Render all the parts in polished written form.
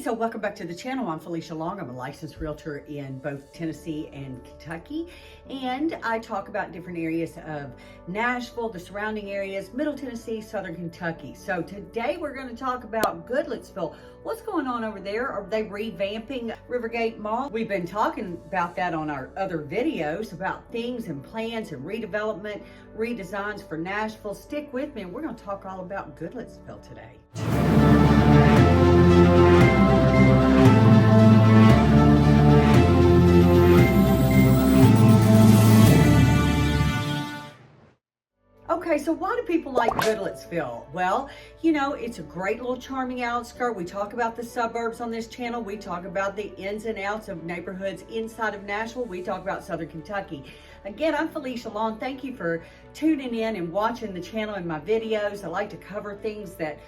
So welcome back to the channel. I'm Felicia Long. I'm a licensed realtor in both Tennessee and Kentucky, and I talk about different areas of Nashville, the surrounding areas, Middle Tennessee, Southern Kentucky. So today we're going to talk about Goodlettsville. What's going on over there? Are they revamping Rivergate Mall? We've been talking about that on our other videos about things and plans and redevelopment, redesigns for Nashville. Stick with me and we're going to talk all about Goodlettsville today. Okay, so why do people like Goodlettsville? Well, you know, it's a great little charming outskirt. We talk about the suburbs on this channel. We talk about the ins and outs of neighborhoods inside of Nashville. We talk about Southern Kentucky. Again, I'm Felicia Long. Thank you for tuning in and watching the channel and my videos. I like to cover things that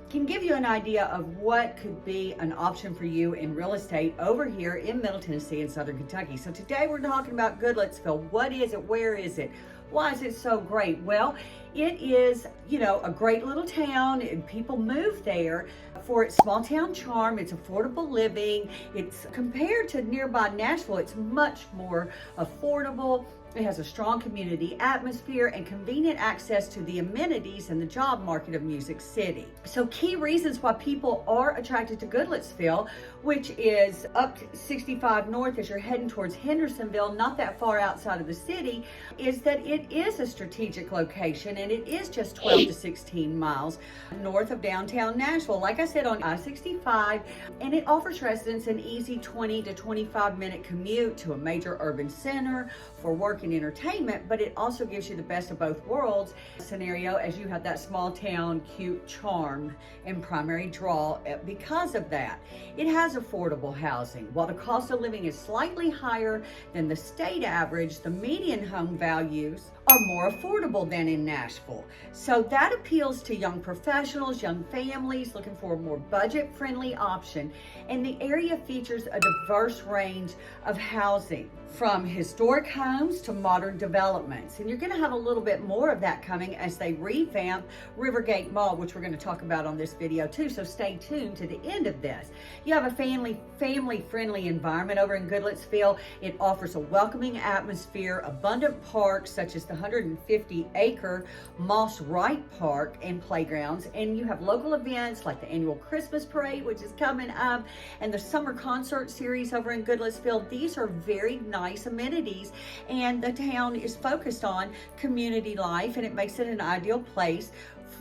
can give you an idea of what could be an option for you in real estate over here in Middle Tennessee and Southern Kentucky. So today we're talking about Goodlettsville. What is it? Where is it? Why is it so great? Well, it is, you know, a great little town and people move there for its small town charm. It's affordable living. It's compared to nearby Nashville, it's much more affordable. It has a strong community atmosphere and convenient access to the amenities and the job market of Music City. So key reasons why people are attracted to Goodlettsville, which is up 65 north as you're heading towards Hendersonville, not that far outside of the city, is that it is a strategic location and it is just 12 to 16 miles north of downtown Nashville. Like I said, on I-65, and it offers residents an easy 20 to 25 minute commute to a major urban center for work and entertainment, but it also gives you the best of both worlds scenario as you have that small town cute charm and primary draw. Because of that, it has affordable housing. While the cost of living is slightly higher than the state average, the median home values are more affordable than in Nashville. So that appeals to young professionals, young families looking for a more budget-friendly option. And the area features a diverse range of housing, from historic homes to modern developments. And you're gonna have a little bit more of that coming as they revamp Rivergate Mall, which we're gonna talk about on this video too, so stay tuned to the end of this. You have a family-friendly environment over in Goodlettsville. It offers a welcoming atmosphere, abundant parks such as the 150-acre Moss Wright Park and playgrounds, and you have local events like the annual Christmas parade, which is coming up, and the summer concert series over in Goodlettsville. These are very nice amenities, and the town is focused on community life, and it makes it an ideal place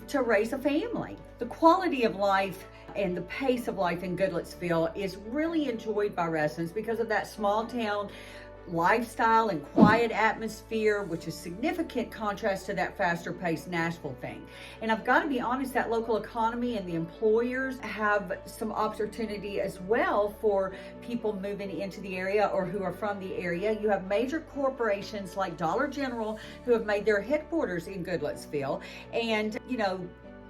to raise a family. The quality of life and the pace of life in Goodlettsville is really enjoyed by residents because of that small town lifestyle and quiet atmosphere, which is significant contrast to that faster paced Nashville thing. And I've got to be honest, that local economy and the employers have some opportunity as well for people moving into the area or who are from the area. You have major corporations like Dollar General who have made their headquarters in Goodlettsville, and you know,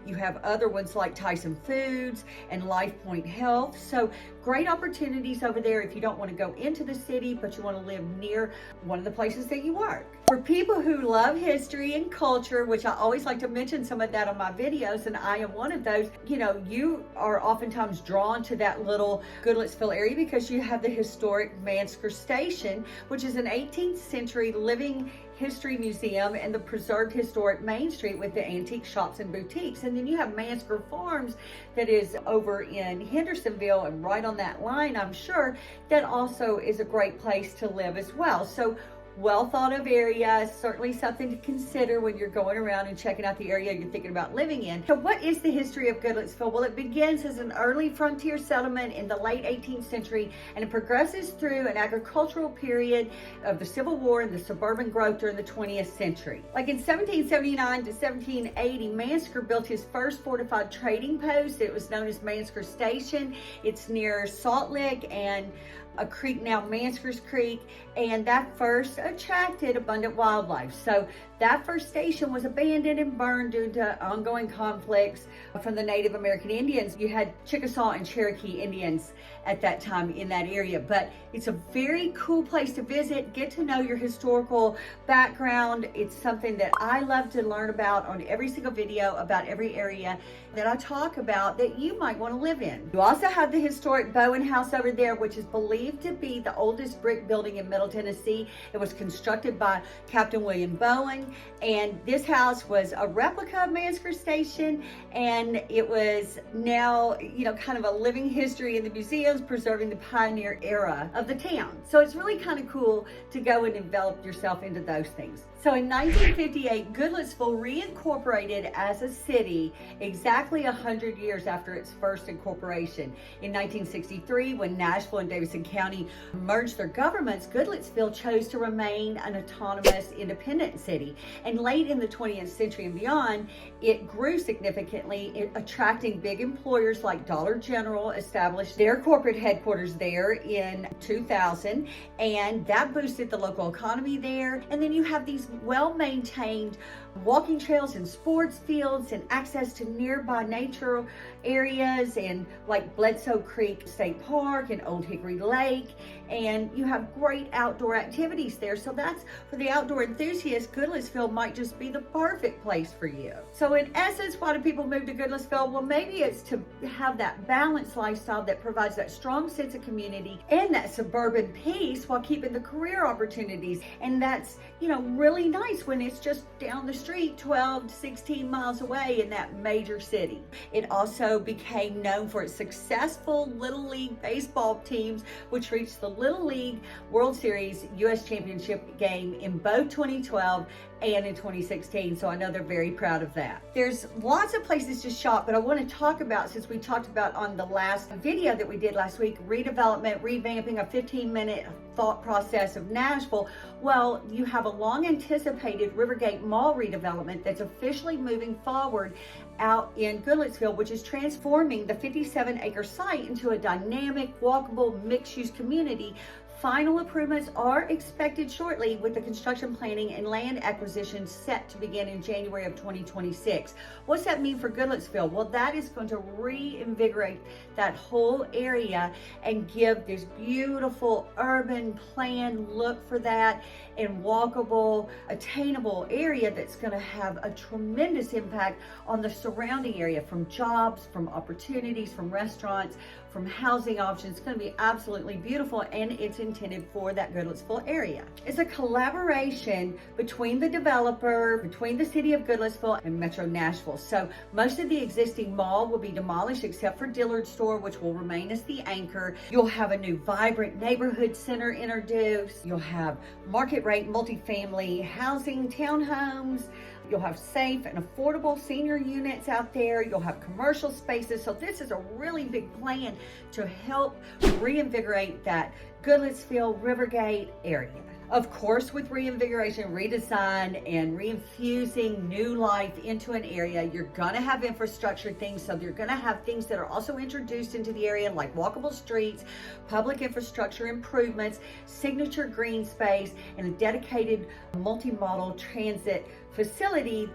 you have other ones like Tyson Foods and LifePoint Health. So great opportunities over there if you don't want to go into the city, but you want to live near one of the places that you work. For people who love history and culture, which I always like to mention some of that on my videos, and I am one of those, you know, you are oftentimes drawn to that little Goodlettsville area because you have the historic Mansker Station, which is an 18th century living history museum, and the preserved historic Main Street with the antique shops and boutiques. And then you have Mansker Farms that is over in Hendersonville, and right on that line, I'm sure, that also is a great place to live as well. So well thought of area, certainly something to consider when you're going around and checking out the area you're thinking about living in. So what is the history of Goodlettsville? Well, it begins as an early frontier settlement in the late 18th century, and it progresses through an agricultural period of the Civil War and the suburban growth during the 20th century. Like in 1779 to 1780, Mansker built his first fortified trading post. It was known as Mansker Station. It's near Salt Lick and a creek now Mansker Creek, and that first attracted abundant wildlife. So that first station was abandoned and burned due to ongoing conflicts from the Native American Indians. You had Chickasaw and Cherokee Indians at that time in that area, but it's a very cool place to visit, get to know your historical background. It's something that I love to learn about on every single video about every area that I talk about that you might want to live in. You also have the historic Bowen House over there, which is believed to be the oldest brick building in Middle Tennessee. It was constructed by Captain William Bowen, and this house was a replica of Mansker Station, and it was now, you know, kind of a living history in the museums, preserving the pioneer era of the town. So it's really kind of cool to go and envelop yourself into those things. So in 1958, Goodlettsville reincorporated as a city exactly 100 years after its first incorporation. In 1963, when Nashville and Davidson County merged their governments, Goodlettsville chose to remain an autonomous, independent city. And late in the 20th century and beyond, it grew significantly, attracting big employers like Dollar General established their corporate headquarters there in 2000, and that boosted the local economy there. And then you have these well-maintained walking trails and sports fields and access to nearby nature areas and like Bledsoe Creek State Park and Old Hickory Lake, and you have great outdoor activities there. So that's, for the outdoor enthusiast, Goodlettsville might just be the perfect place for you. So in essence, why do people move to Goodlettsville? Well, maybe it's to have that balanced lifestyle that provides that strong sense of community and that suburban peace while keeping the career opportunities. And that's, you know, really nice when it's just down the street 12 to 16 miles away in that major city. It also became known for its successful Little League baseball teams, which reached the Little League World Series U.S. Championship game in both 2012 and in 2016, so I know they're very proud of that. There's lots of places to shop, but I want to talk about, since we talked about on the last video that we did last week, redevelopment, revamping, a 15-minute thought process of Nashville. Well, you have a long anticipated Rivergate Mall redevelopment that's officially moving forward out in Goodlettsville, which is transforming the 57-acre site into a dynamic, walkable, mixed-use community. Final improvements are expected shortly, with the construction planning and land acquisition set to begin in January of 2026. What's that mean for Goodlettsville? Well, that is going to reinvigorate that whole area and give this beautiful urban plan look for that and walkable, attainable area that's going to have a tremendous impact on the surrounding area, from jobs, from opportunities, from restaurants, from housing options. It's going to be absolutely beautiful, and it's intended for that Goodlettsville area. It's a collaboration between the developer, between the city of Goodlettsville and Metro Nashville. So most of the existing mall will be demolished except for Dillard's store, which will remain as the anchor. You'll have a new vibrant neighborhood center introduced. You'll have market rate multifamily housing, townhomes. You'll have safe and affordable senior units out there. You'll have commercial spaces. So this is a really big plan to help reinvigorate that Goodlettsville, Rivergate area. Of course, with reinvigoration, redesign, and reinfusing new life into an area, you're gonna have infrastructure things. So you're gonna have things that are also introduced into the area, like walkable streets, public infrastructure improvements, signature green space, and a dedicated multi-modal transit facility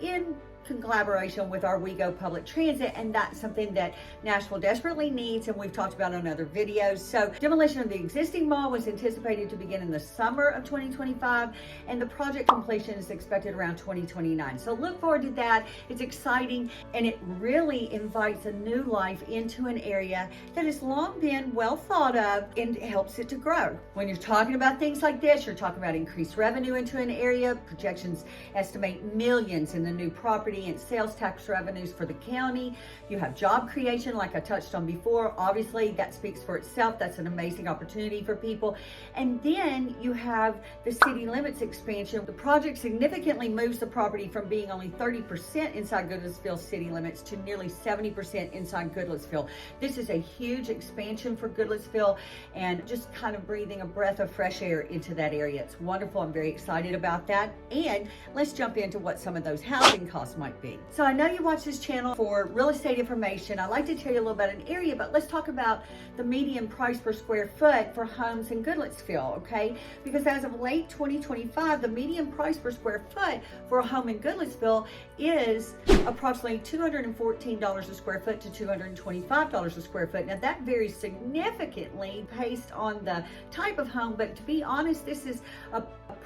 in collaboration with our WeGo Public Transit, and that's something that Nashville desperately needs, and we've talked about on other videos. So demolition of the existing mall was anticipated to begin in the summer of 2025, and the project completion is expected around 2029. So look forward to that. It's exciting, and it really invites a new life into an area that has long been well thought of, and helps it to grow. When you're talking about things like this, you're talking about increased revenue into an area. Projections estimate millions in the new property and sales tax revenues for the county. You have job creation, like I touched on before. Obviously, that speaks for itself. That's an amazing opportunity for people. And then you have the city limits expansion. The project significantly moves the property from being only 30% inside Goodlettsville city limits to nearly 70% inside Goodlettsville. This is a huge expansion for Goodlettsville, and just kind of breathing a breath of fresh air into that area. It's wonderful. I'm very excited about that. And let's jump into what some of those housing costs might might be. So I know you watch this channel for real estate information. I'd like to tell you a little about an area, but let's talk about the median price per square foot for homes in Goodlettsville, okay? Because as of late 2025, the median price per square foot for a home in Goodlettsville is approximately $214 a square foot to $225 a square foot. Now that varies significantly based on the type of home, but to be honest, this is a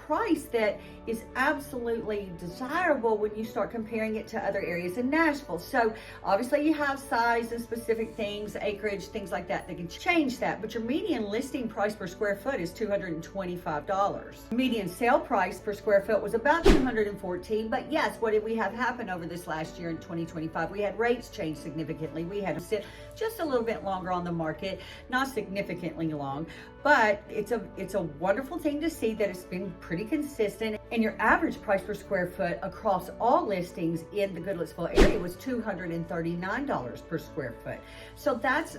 price that is absolutely desirable when you start comparing it to other areas in Nashville. So obviously you have size and specific things, acreage, things like that can change that, but your median listing price per square foot is $225. Median sale price per square foot was about $214, but yes, what did we have happen over this last year in 2025? We had rates change significantly. We had to sit just a little bit longer on the market, not significantly long, but it's a wonderful thing to see that it's been pretty consistent. And your average price per square foot across all listings in the Goodlettsville area was $239 per square foot. So that's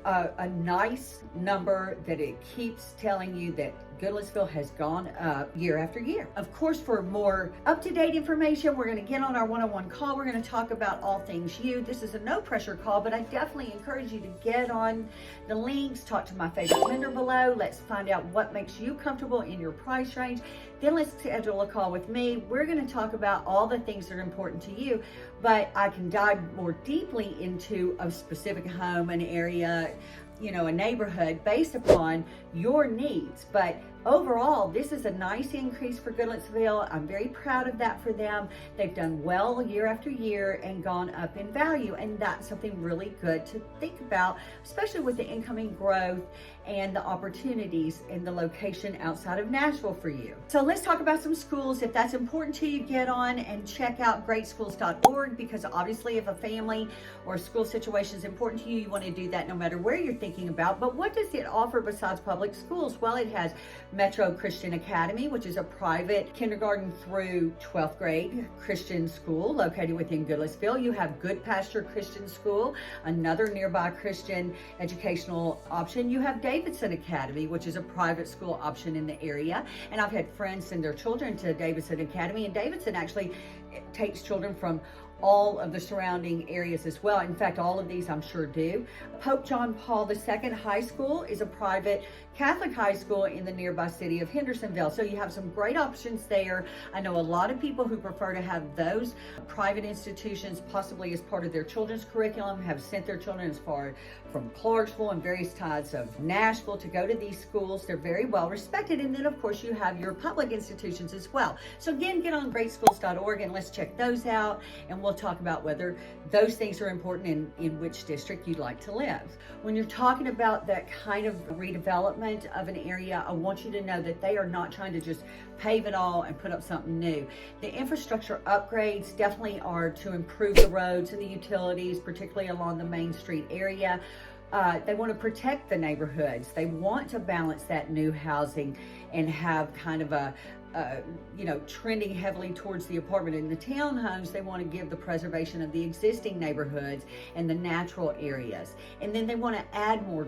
a nice number that it keeps telling you that Goodlettsville has gone up year after year. Of course, for more up-to-date information, we're going to get on our one-on-one call. We're going to talk about all things you. This is a no-pressure call, but I definitely encourage you to get on the links, talk to my favorite vendor below. Let's find out what makes you comfortable in your price range. Then let's schedule a call with me. We're going to talk about all the things that are important to you, but I can dive more deeply into a specific home, an area, you know, a neighborhood based upon your needs. But overall, this is a nice increase for Goodlettsville. I'm very proud of that for them. They've done well year after year and gone up in value, and that's something really good to think about, especially with the incoming growth and the opportunities in the location outside of Nashville for you. So let's talk about some schools. If that's important to you, get on and check out greatschools.org, because obviously if a family or school situation is important to you, you want to do that no matter where you're thinking about. But what does it offer besides public schools? Well, it has Metro Christian Academy, which is a private kindergarten through 12th grade Christian school located within Goodlettsville. You have Good Pasture Christian School, another nearby Christian educational option. You have Davidson Academy, which is a private school option in the area. And I've had friends send their children to Davidson Academy, and Davidson actually takes children from all of the surrounding areas as well. In fact, all of these I'm sure do. Pope John Paul II High School is a private Catholic high school in the nearby city of Hendersonville. So you have some great options there. I know a lot of people who prefer to have those private institutions possibly as part of their children's curriculum have sent their children as far from Clarksville and various sides of Nashville to go to these schools. They're very well respected. And then of course you have your public institutions as well. So again, get on greatschools.org and let's check those out, and we'll talk about whether those things are important in which district you'd like to live. When you're talking about that kind of redevelopment of an area, I want you to know that they are not trying to just pave it all and put up something new. The infrastructure upgrades definitely are to improve the roads and the utilities, particularly along the Main Street area. They want to protect the neighborhoods. They want to balance that new housing and have kind of a trending heavily towards the apartment and the townhomes. They want to give the preservation of the existing neighborhoods and the natural areas. And then they want to add more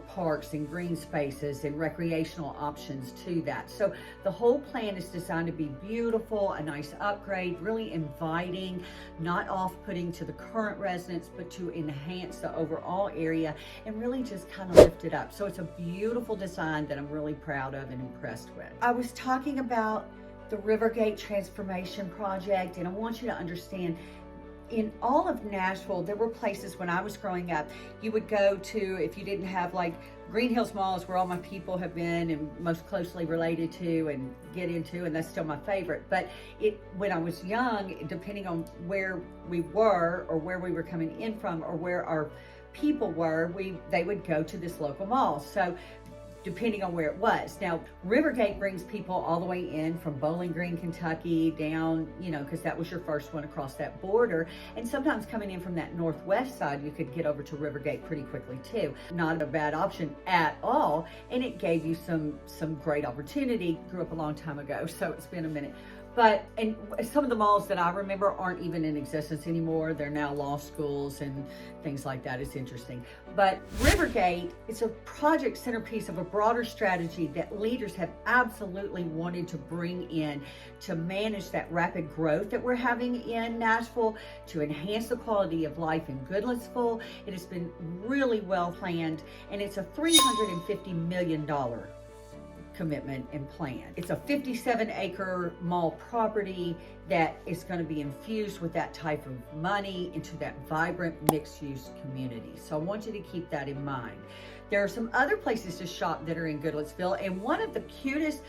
parks and green spaces and recreational options to that. So the whole plan is designed to be beautiful, a nice upgrade, really inviting, not off-putting to the current residents, but to enhance the overall area and really just kind of lift it up. So it's a beautiful design that I'm really proud of and impressed with. I was talking about the Rivergate Transformation Project, and I want you to understand, in all of Nashville, there were places when I was growing up, you would go to, if you didn't have like Green Hills Mall is where all my people have been and most closely related to and get into, and that's still my favorite. But when I was young, depending on where we were or where we were coming in from or where our people were, they would go to this local mall. So depending on where it was. Now, Rivergate brings people all the way in from Bowling Green, Kentucky, down, because that was your first one across that border. And sometimes coming in from that northwest side, you could get over to Rivergate pretty quickly too. Not a bad option at all. And it gave you some great opportunity. Grew up a long time ago, so it's been a minute. But, and some of the malls that I remember aren't even in existence anymore. They're now law schools and things like that. It's interesting. But Rivergate is a project centerpiece of a broader strategy that leaders have absolutely wanted to bring in to manage that rapid growth that we're having in Nashville, to enhance the quality of life in Goodlettsville. It has been really well planned, and it's a $350 million commitment and plan. It's a 57-acre mall property that is going to be infused with that type of money into that vibrant mixed-use community. So I want you to keep that in mind. There are some other places to shop that are in Goodlettsville, and one of the cutest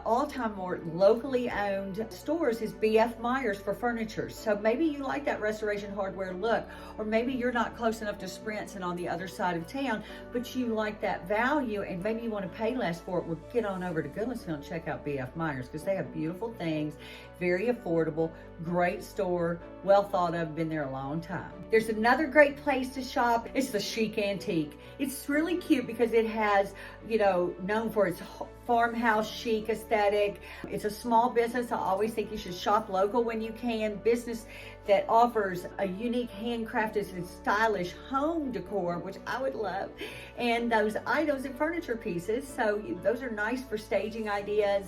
all-time more locally owned stores is B.F. Myers for furniture. So maybe you like that restoration hardware look, or maybe you're not close enough to Sprint's and on the other side of town, but you like that value and maybe you want to pay less for it. Well, get on over to Goodlettsville and check out B.F. Myers, because they have beautiful things, very affordable, great store, well thought of, been there a long time. There's another great place to shop. It's the Chic Antique. It's really cute because it has, you know, known for its farmhouse chic aesthetic. It's a small business. I always think you should shop local when you can. Business that offers a unique handcrafted and stylish home decor, which I would love, and those items and furniture pieces. So those are nice for staging ideas.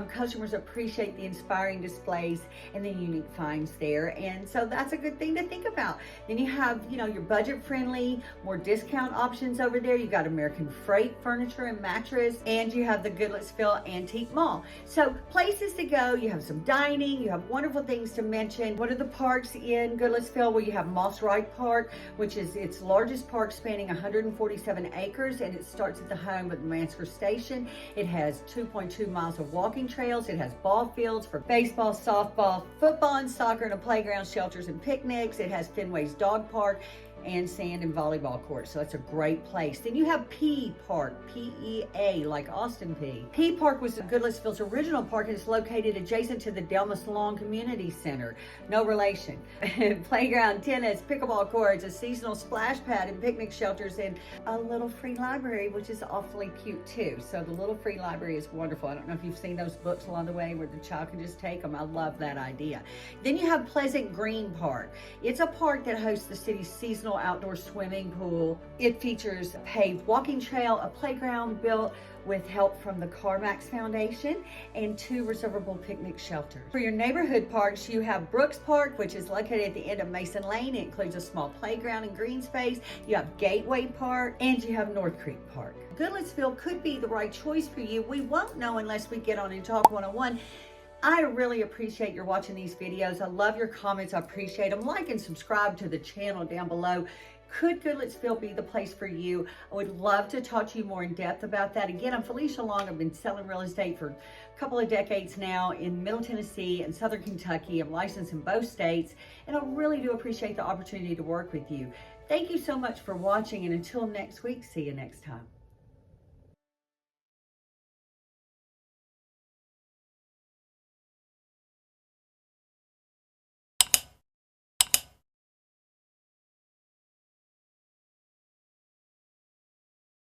Customers appreciate the inspiring displays and the unique finds there, and so that's a good thing to think about. Then you have, you know, your budget-friendly, more discount options over there. You got American Freight furniture and mattress, and you have the Goodlettsville Antique Mall. So places to go. You have some dining. You have wonderful things to mention. What are the parks in Goodlettsville? Well, you have Moss Ride Park, which is its largest park, spanning 147 acres, and it starts at the home of the Mansker Station. It has 2.2 miles of walking trails. It has ball fields for baseball, softball, football, and soccer, and a playground, shelters, and picnics. It has Fenway's Dog Park and sand and volleyball courts. So it's a great place. Then you have P Park, P-E-A, like Austin P. P Park was Goodlettsville's original park, and it's located adjacent to the Delmas Lawn Community Center. No relation. Playground, tennis, pickleball courts, a seasonal splash pad, and picnic shelters, and a little free library, which is awfully cute too. So the little free library is wonderful. I don't know if you've seen those books along the way where the child can just take them. I love that idea. Then you have Pleasant Green Park. It's a park that hosts the city's seasonal outdoor swimming pool. It features a paved walking trail, a playground built with help from the CarMax Foundation, and 2 reservable picnic shelters. For your neighborhood parks, you have Brooks Park, which is located at the end of Mason Lane. It includes a small playground and green space. You have Gateway Park, and you have North Creek Park. Goodlettsville could be the right choice for you. We won't know unless we get on and talk one-on-one. I really appreciate your watching these videos. I love your comments. I appreciate them. Like and subscribe to the channel down below. Could Goodlettsville be the place for you? I would love to talk to you more in depth about that. Again, I'm Felicia Long. I've been selling real estate for a couple of decades now in Middle Tennessee and Southern Kentucky. I'm licensed in both states, and I really do appreciate the opportunity to work with you. Thank you so much for watching, and until next week, see you next time.